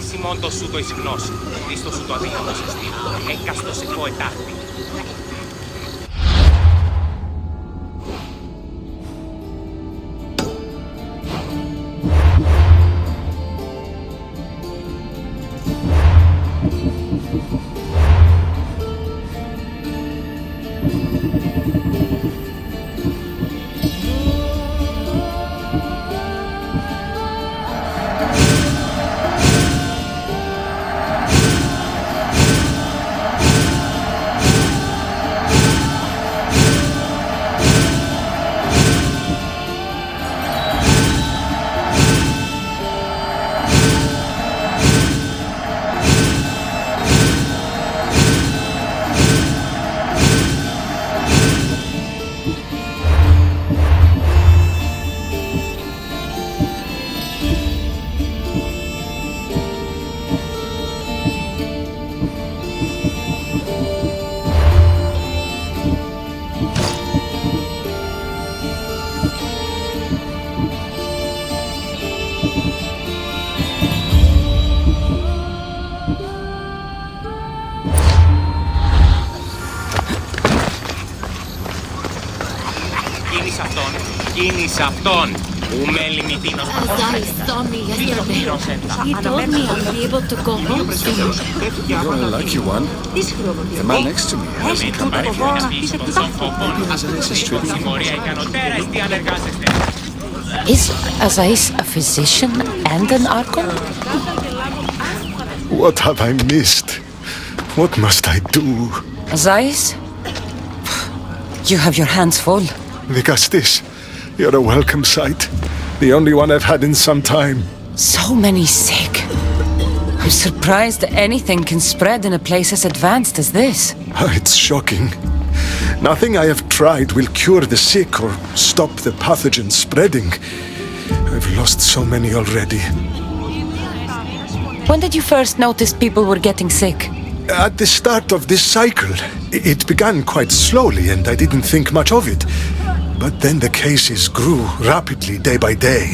Χρησιμών το σου το εις γνώση, δίστο σου το αδύναμος εστί, έκαστος εγώ ετάχτη. Κίνησε αυτόν! Ου με λιμιτίνος Azai saw me yesterday. He told me I'll be able to go home soon. You're a lucky one. The man next to me hasn't come back yet. Is Azais a physician and an Archon? What have I missed? What must I do? Azais? You have your hands full. Vigastis, you're a welcome sight. The only one I've had in some time. So many sick. I'm surprised anything can spread in a place as advanced as this. It's shocking. Nothing I have tried will cure the sick or stop the pathogen spreading. I've lost so many already. When did you first notice people were getting sick? At the start of this cycle. It began quite slowly and I didn't think much of it. But then the cases grew rapidly day by day.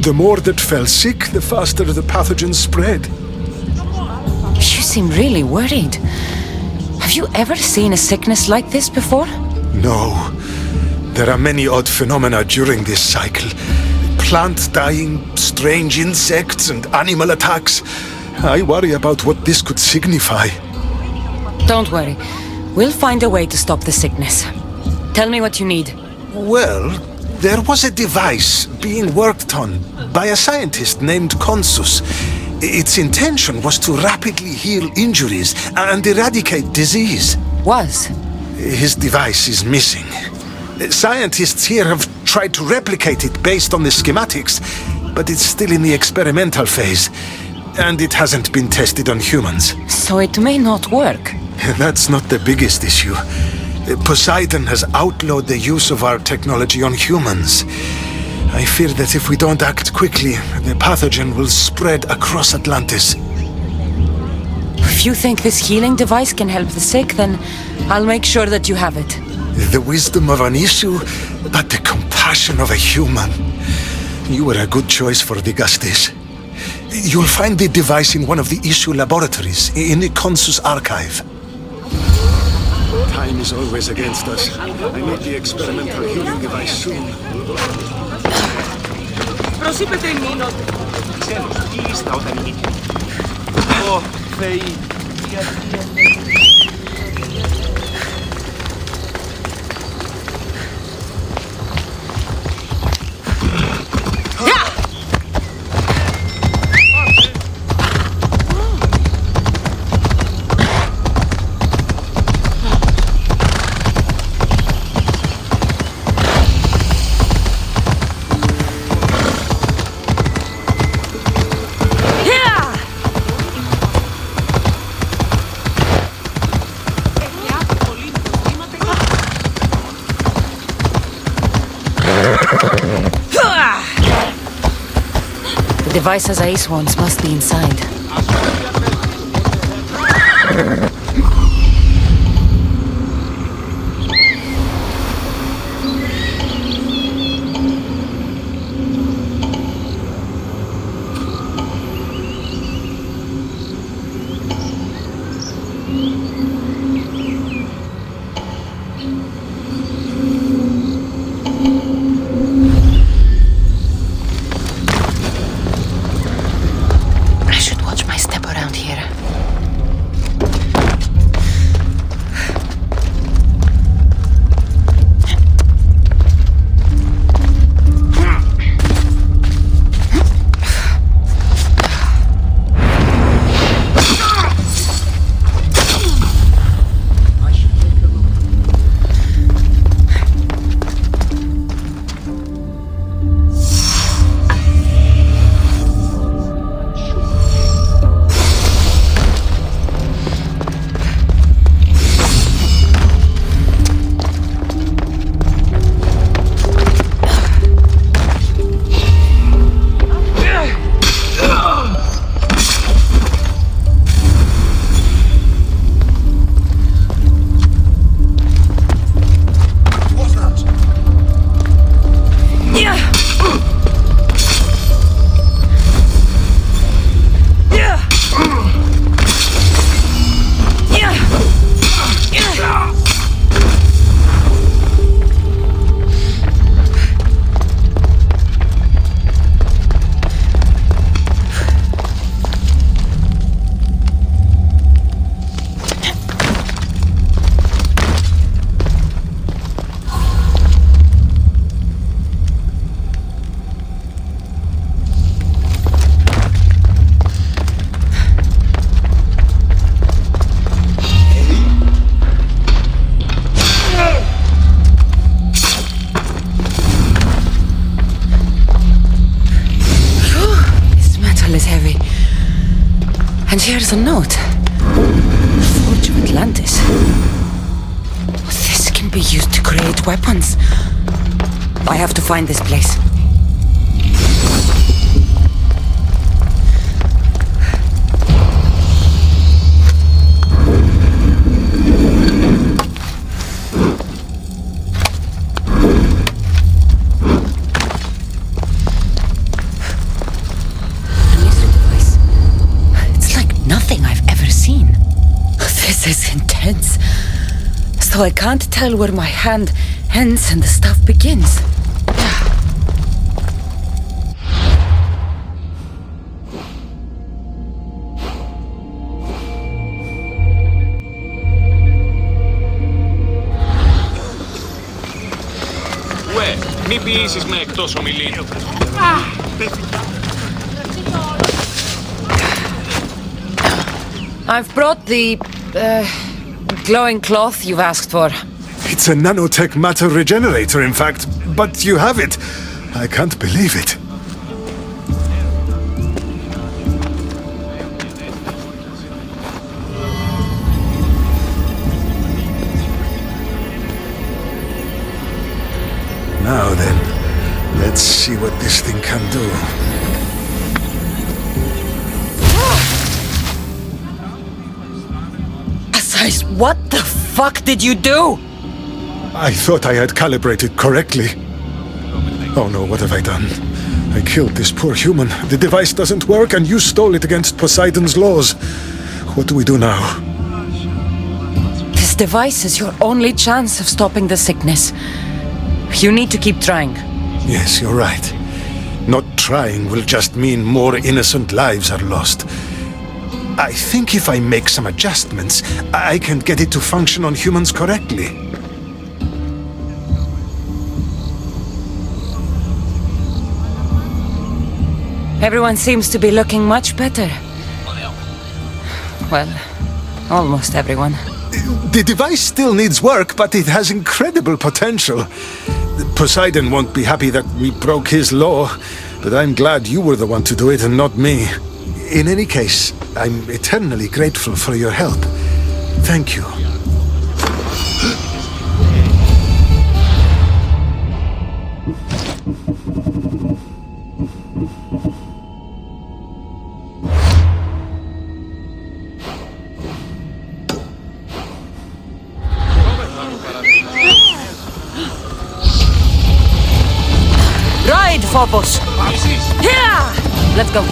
The more that fell sick, the faster the pathogen spread. You seem really worried. Have you ever seen a sickness like this before? No. There are many odd phenomena during this cycle. Plant dying, strange insects and animal attacks. I worry about what this could signify. Don't worry. We'll find a way to stop the sickness. Tell me what you need. Well, there was a device being worked on by a scientist named Consus. Its intention was to rapidly heal injuries and eradicate disease. Was? His device is missing. Scientists here have tried to replicate it based on the schematics, but it's still in the experimental phase, and it hasn't been tested on humans. So it may not work. That's not the biggest issue. Poseidon has outlawed the use of our technology on humans. I fear that if we don't act quickly, the pathogen will spread across Atlantis. If you think this healing device can help the sick, then I'll make sure that you have it. The wisdom of an issue, but the compassion of a human. You were a good choice for Vigastis. You'll find the device in one of the issue laboratories, in the Consus Archive. Time is always against us. I need the experimental healing device soon. Προσείπετε εμείνω. Ξένος, τι ήστα όταν νίκη. Ω, Θεοί. The device Azais wants must be inside. And here's a note. Forge of Atlantis. This can be used to create weapons. I have to find this place. This is intense. So I can't tell where my hand ends and the stuff begins. Uè, μη ποιήσεις με εκτός ομιλίων. I've brought the glowing cloth you've asked for. It's a nanotech matter regenerator, in fact, but you have it. I can't believe it. Now then, let's see what this thing can do. What the fuck did you do? I thought I had calibrated correctly. Oh no, what have I done? I killed this poor human. The device doesn't work and you stole it against Poseidon's laws. What do we do now? This device is your only chance of stopping the sickness. You need to keep trying. Yes, you're right. Not trying will just mean more innocent lives are lost. I think if I make some adjustments, I can get it to function on humans correctly. Everyone seems to be looking much better. Well, almost everyone. The device still needs work, but it has incredible potential. Poseidon won't be happy that we broke his law, but I'm glad you were the one to do it and not me. In any case, I'm eternally grateful for your help. Thank you. Ride, Phobos! Yeah! Let's go.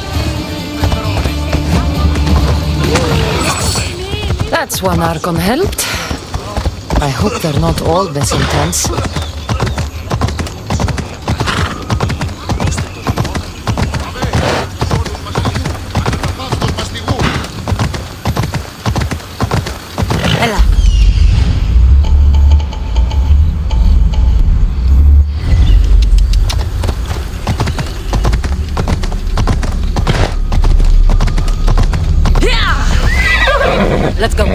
That's one Archon helped. I hope they're not all this intense. Ella. Let's go.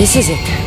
This is it.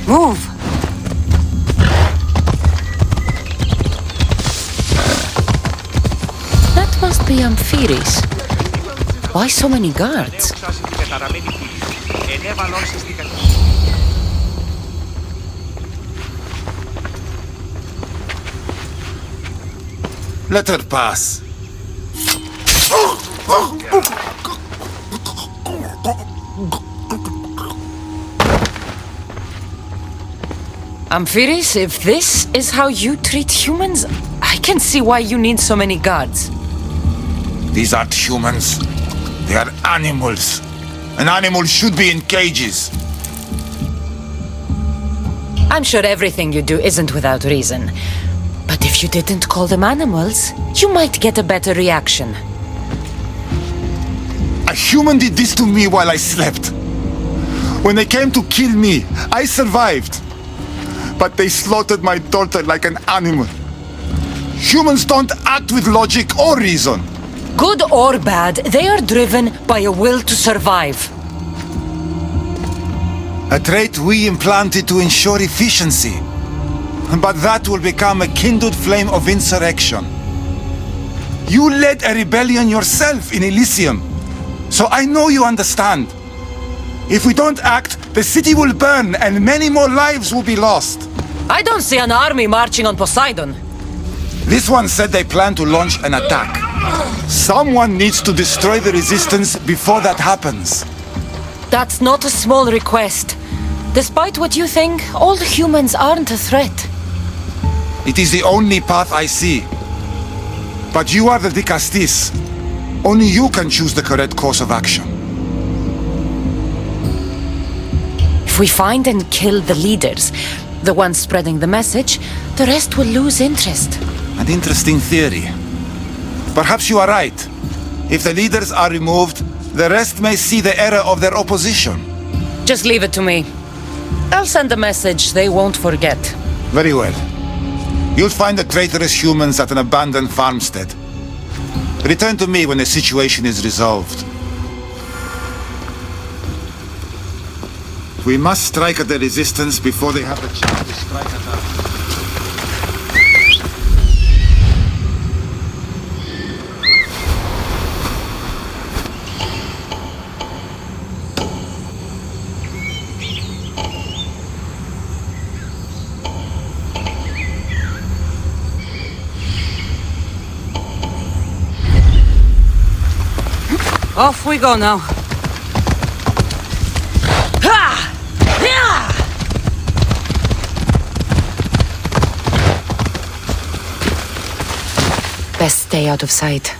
Move! That must be Ampheres. Why so many guards? Let her pass. Ampheres, if this is how you treat humans, I can see why you need so many guards. These aren't humans. They are animals. An animal should be in cages. I'm sure everything you do isn't without reason. But if you didn't call them animals, you might get a better reaction. A human did this to me while I slept. When they came to kill me, I survived. but they slaughtered my daughter like an animal. Humans don't act with logic or reason. Good or bad, they are driven by a will to survive. A trait we implanted to ensure efficiency. But that will become a kindled flame of insurrection. You led a rebellion yourself in Elysium, so I know you understand. If we don't act, the city will burn and many more lives will be lost. I don't see an army marching on Poseidon. This one said they plan to launch an attack. Someone needs to destroy the resistance before that happens. That's not a small request. Despite what you think, all humans aren't a threat. It is the only path I see. But you are the Dicastis. Only you can choose the correct course of action. If we find and kill the leaders, the ones spreading the message, the rest will lose interest. An interesting theory. Perhaps you are right. If the leaders are removed, the rest may see the error of their opposition. Just leave it to me. I'll send a message they won't forget. Very well. You'll find the traitorous humans at an abandoned farmstead. Return to me when the situation is resolved. We must strike at the resistance before they have the chance to strike at us. Off we go now. Best stay out of sight.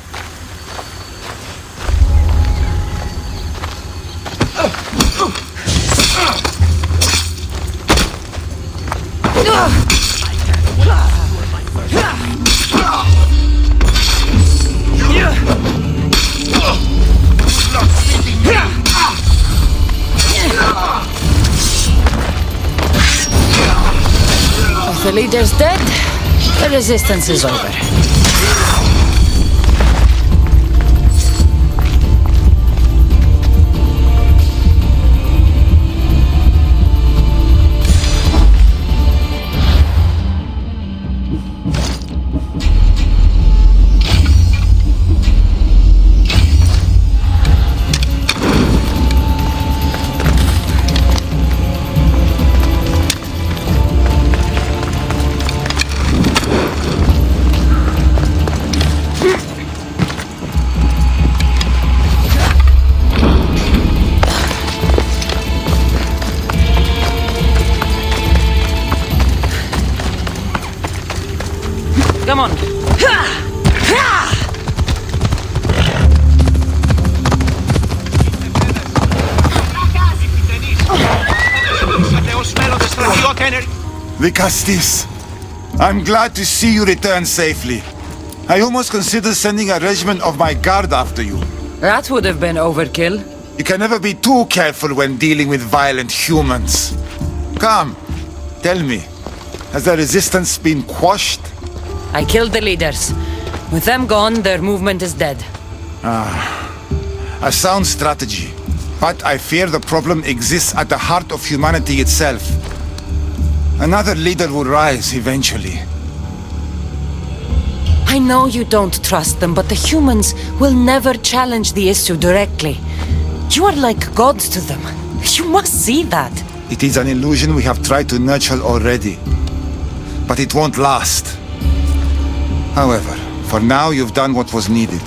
If the leader's dead, the resistance is over. Come on. The Castis. I'm glad to see you return safely. I almost considered sending a regiment of my guard after you. That would have been overkill. You can never be too careful when dealing with violent humans. Come, tell me, has the resistance been quashed? I killed the leaders. With them gone, their movement is dead. A sound strategy. But I fear the problem exists at the heart of humanity itself. Another leader will rise eventually. I know you don't trust them, but the humans will never challenge the issue directly. You are like gods to them. You must see that. It is an illusion we have tried to nurture already. But it won't last. However, for now you've done what was needed.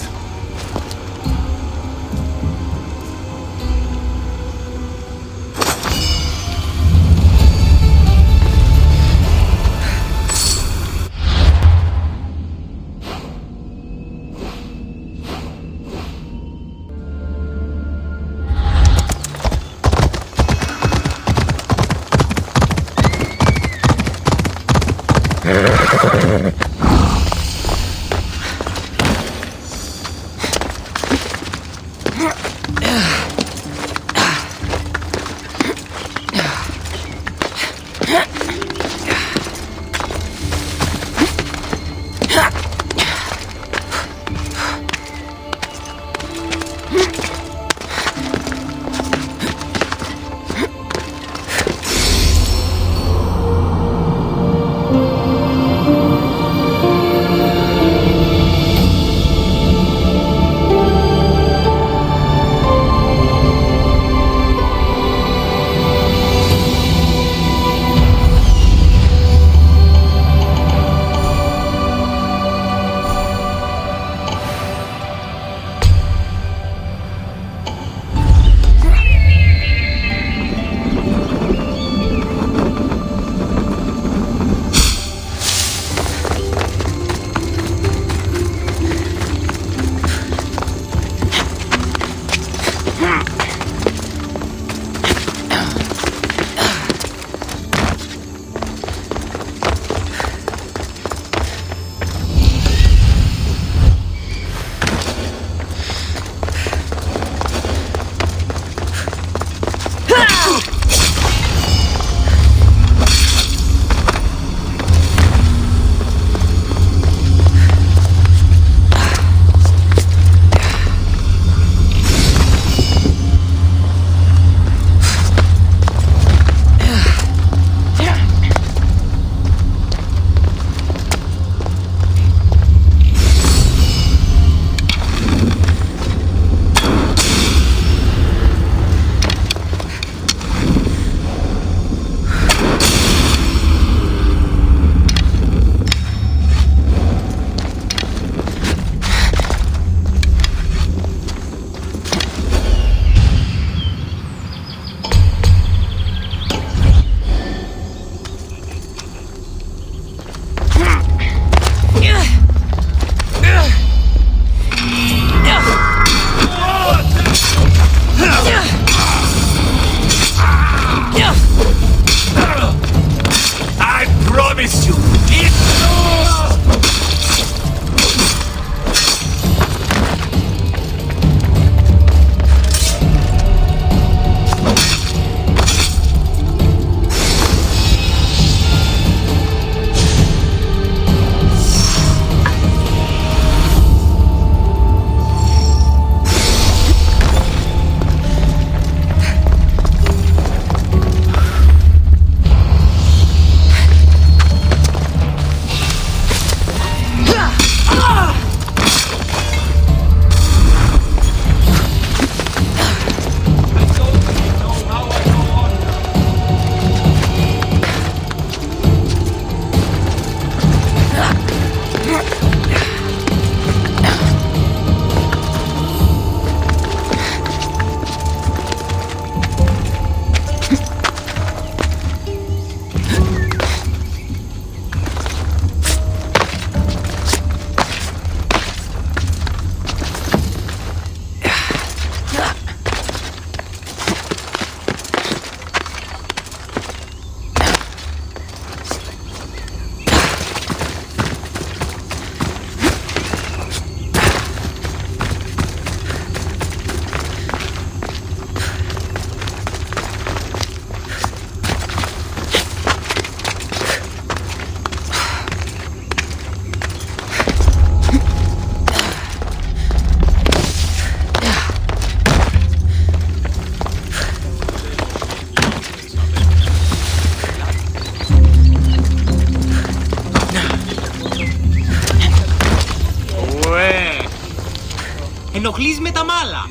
Ενοχλείς με τα μάλα.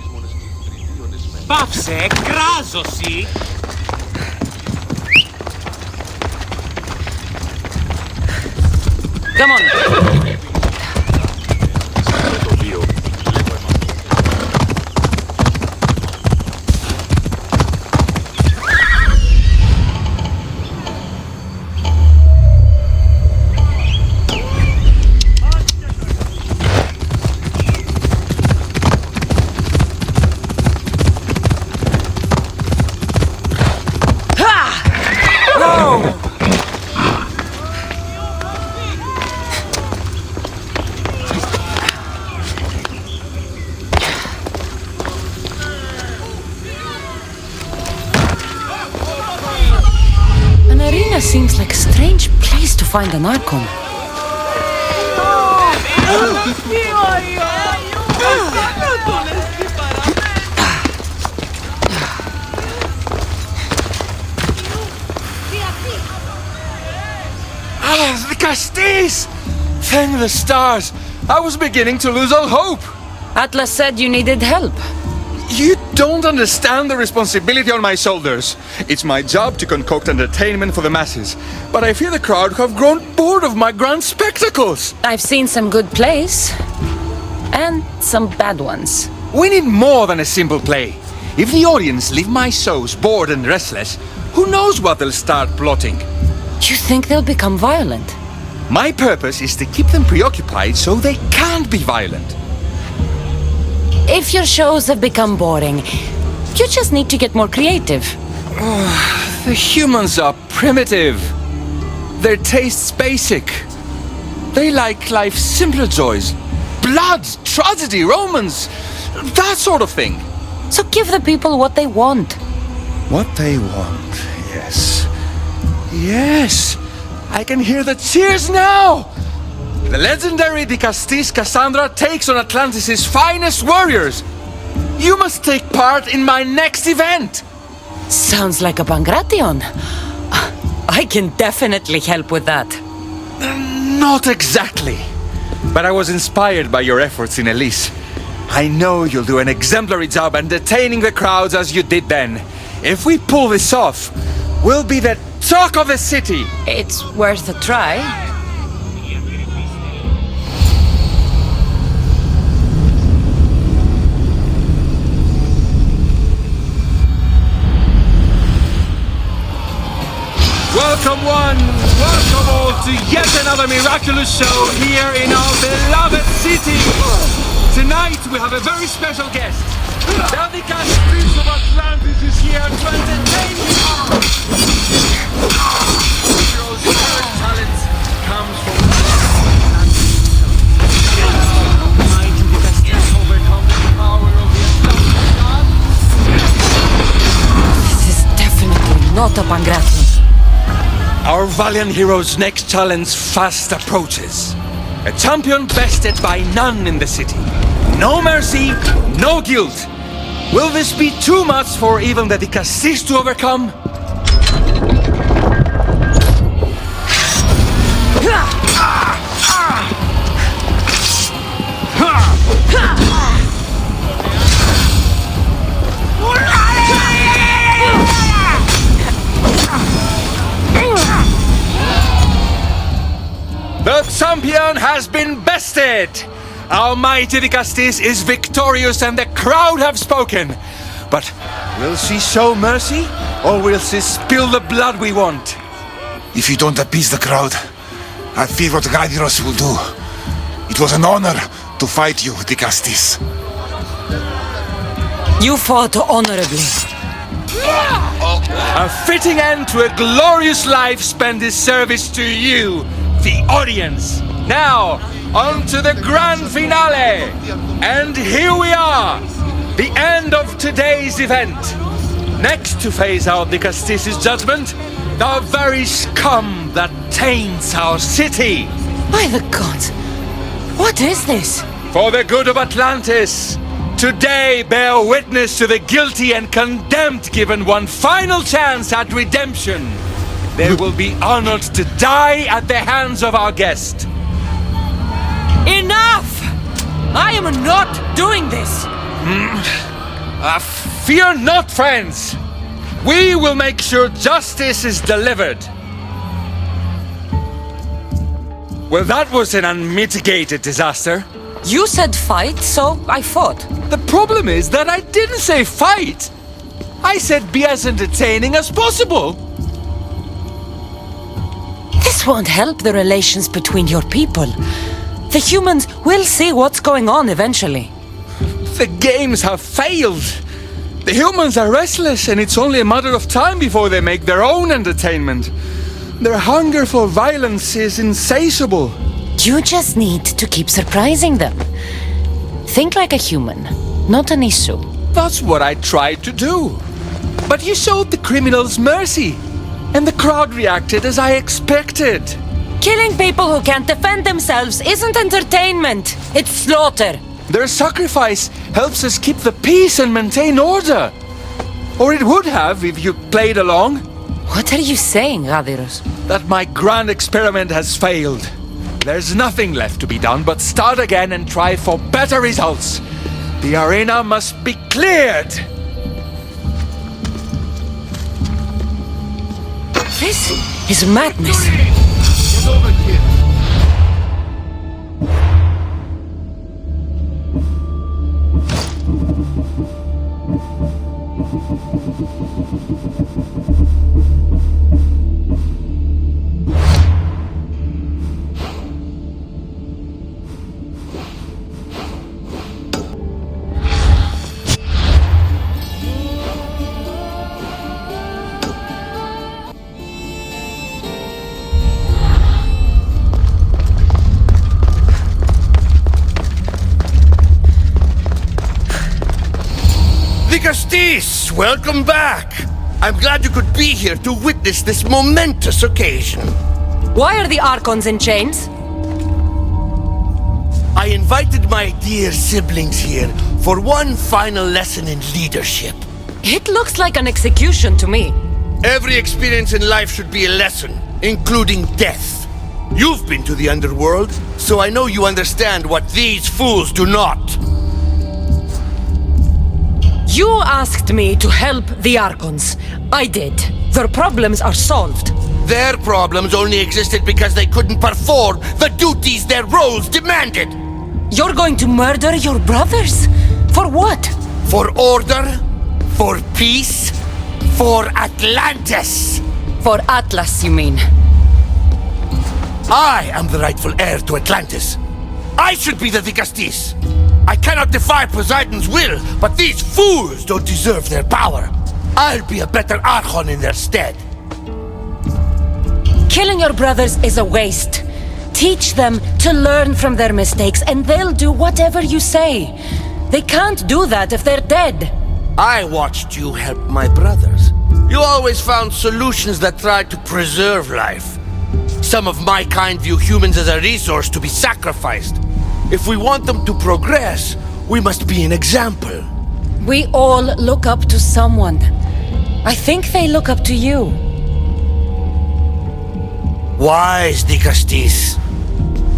Πάψε, κράζωση. Come on. Seems like a strange place to find an akun. The Castis! Thank the stars! I was beginning to lose all hope! Atlas said you needed help. You don't understand the responsibility on my shoulders. It's my job to concoct entertainment for the masses. But I fear the crowd have grown bored of my grand spectacles. I've seen some good plays. And some bad ones. We need more than a simple play. If the audience leave my shows bored and restless, who knows what they'll start plotting? You think they'll become violent? My purpose is to keep them preoccupied so they can't be violent. If your shows have become boring, you just need to get more creative. The humans are primitive. Their tastes basic. They like life's simpler joys. Blood, tragedy, romance, that sort of thing. So give the people what they want. What they want, yes. Yes! I can hear the cheers now! The legendary Dicastis Cassandra takes on Atlantis' finest warriors! You must take part in my next event! Sounds like a Pangration. I can definitely help with that. Not exactly. But I was inspired by your efforts in Elise. I know you'll do an exemplary job entertaining the crowds as you did then. If we pull this off, we'll be the talk of the city! It's worth a try. Welcome one, welcome all to yet another miraculous show here in our beloved city. Tonight we have a very special guest. The Castis of Atlantis is here to entertain you. Hero's third talent comes from mighty Castis overcome the power of the Atlantean god. This is definitely not a Pangration. Our valiant hero's next challenge fast approaches. A champion bested by none in the city. No mercy, no guilt. Will this be too much for even the Dicastis to overcome? The champion has been bested! Our mighty Dicastis is victorious and the crowd have spoken. But will she show mercy, or will she spill the blood we want? If you don't appease the crowd, I fear what Gaidiros will do. It was an honor to fight you, Dicastis. You fought honorably. A fitting end to a glorious life spent in service to you, the audience. Now, on to the grand finale! And here we are! The end of today's event! Next to phase out Dicastis' judgment, the very scum that taints our city! By the gods! What is this? For the good of Atlantis! Today bear witness to the guilty and condemned given one final chance at redemption! They will be honored to die at the hands of our guest! Enough! I am not doing this! Fear not, friends! We will make sure justice is delivered. Well, that was an unmitigated disaster. You said fight, so I fought. The problem is that I didn't say fight. I said be as entertaining as possible. This won't help the relations between your people. The humans will see what's going on eventually. The games have failed. The humans are restless, and it's only a matter of time before they make their own entertainment. Their hunger for violence is insatiable. You just need to keep surprising them. Think like a human, not an issue. That's what I tried to do. But you showed the criminals mercy, and the crowd reacted as I expected. Killing people who can't defend themselves isn't entertainment, it's slaughter. Their sacrifice helps us keep the peace and maintain order. Or it would have if you played along. What are you saying, Gaviros? That my grand experiment has failed. There's nothing left to be done but start again and try for better results. The arena must be cleared. This is madness. Get over here. Vicastis, welcome back. I'm glad you could be here to witness this momentous occasion. Why are the Archons in chains? I invited my dear siblings here for one final lesson in leadership. It looks like an execution to me. Every experience in life should be a lesson, including death. You've been to the underworld, so I know you understand what these fools do not. You asked me to help the Archons. I did. Their problems are solved. Their problems only existed because they couldn't perform the duties their roles demanded. You're going to murder your brothers? For what? For order, for peace, for Atlantis. For Atlas, you mean? I am the rightful heir to Atlantis. I should be the Vicastis. I cannot defy Poseidon's will, but these fools don't deserve their power. I'll be a better Archon in their stead. Killing your brothers is a waste. Teach them to learn from their mistakes, and they'll do whatever you say. They can't do that if they're dead. I watched you help my brothers. You always found solutions that tried to preserve life. Some of my kind view humans as a resource to be sacrificed. If we want them to progress, we must be an example. We all look up to someone. I think they look up to you. Wise, Vicastis.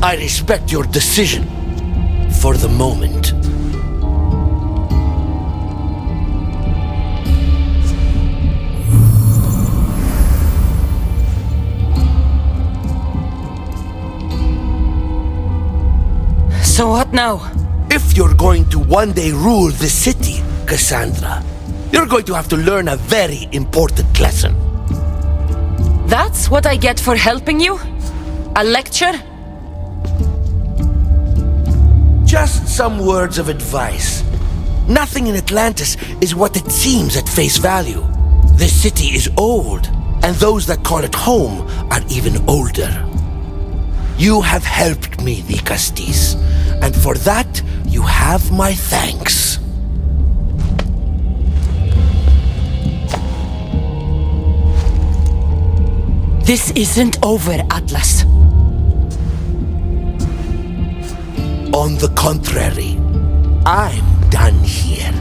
I respect your decision. For the moment. So what now? If you're going to one day rule the city, Cassandra, you're going to have to learn a very important lesson. That's what I get for helping you? A lecture? Just some words of advice. Nothing in Atlantis is what it seems at face value. The city is old, and those that call it home are even older. You have helped me, Vicastis, and for that, you have my thanks. This isn't over, Atlas. On the contrary, I'm done here.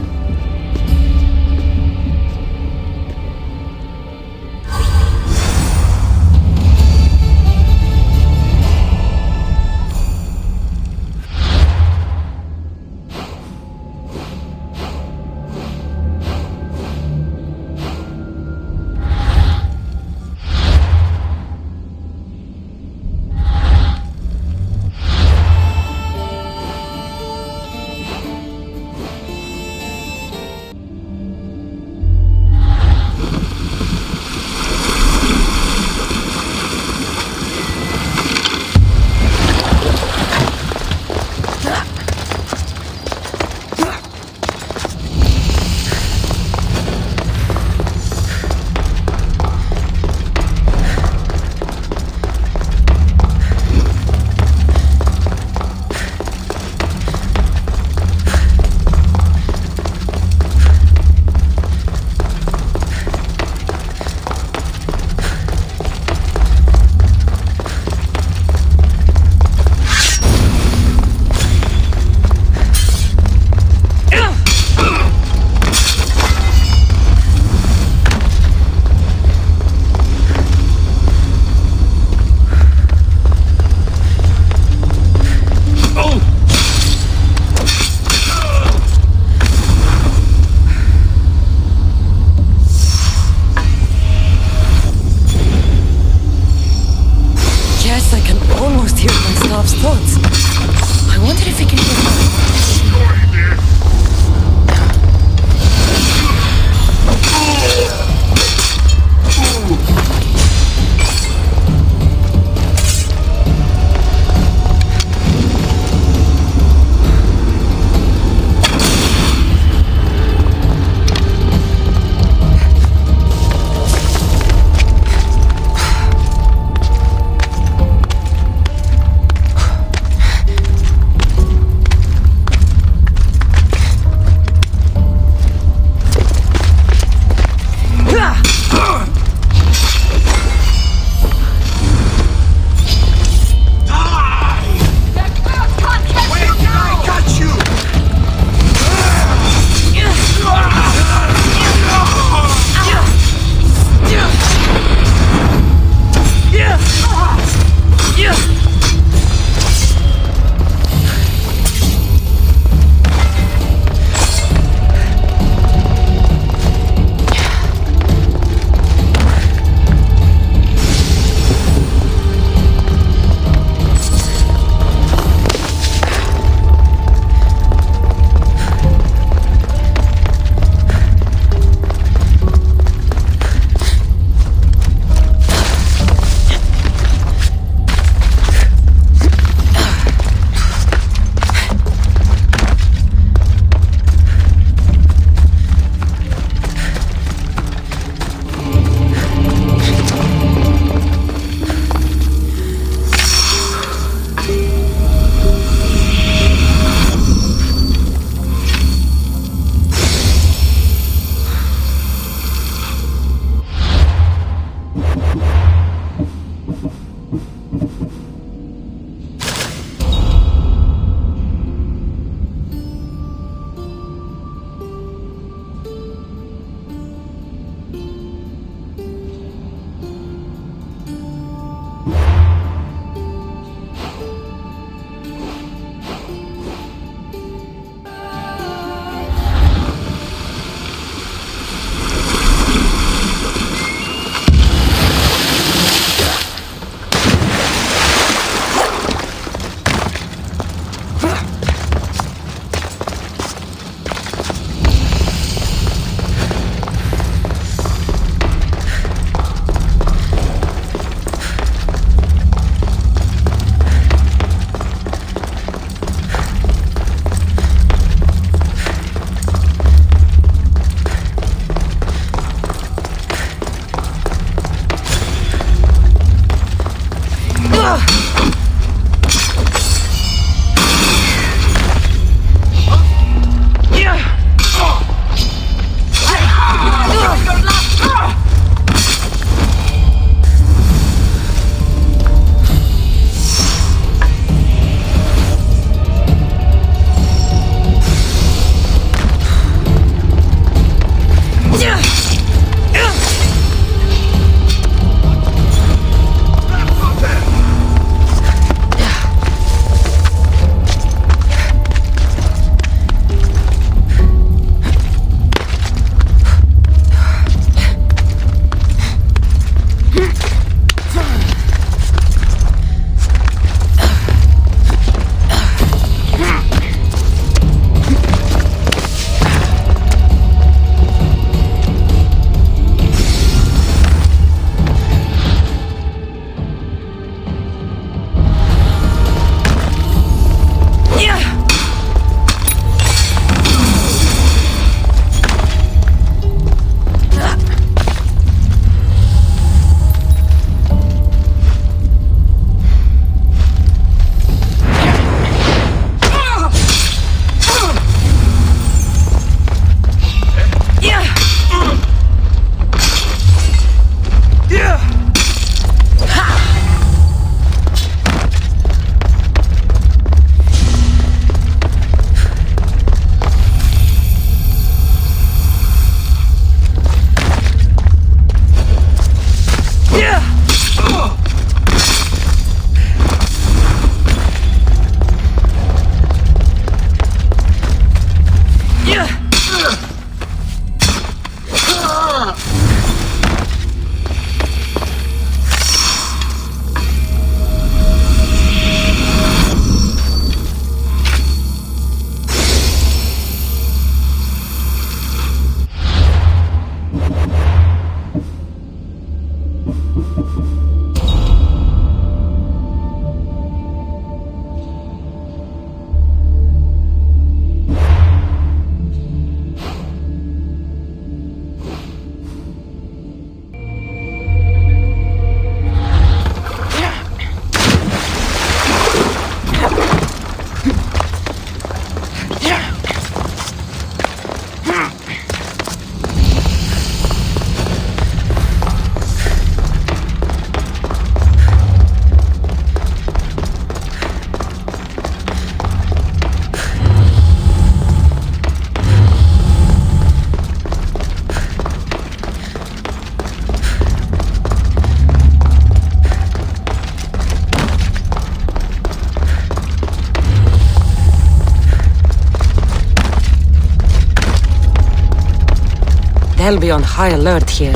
They'll be on high alert here.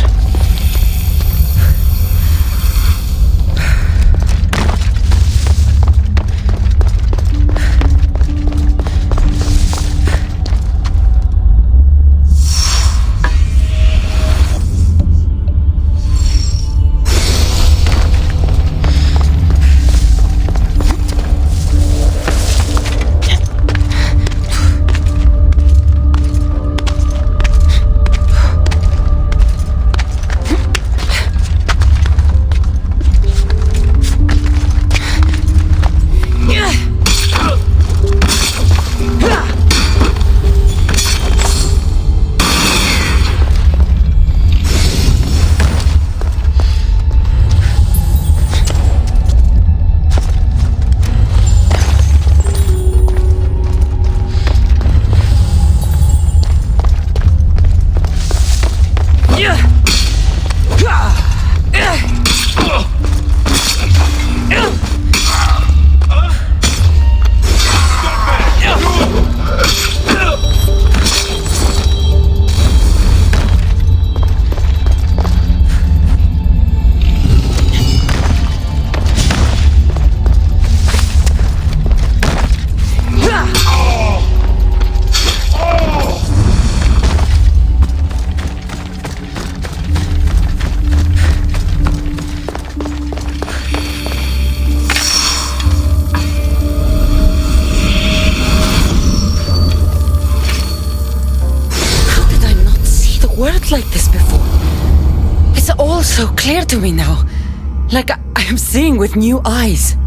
Like this before. It's all so clear to me now. Like I am seeing with new eyes.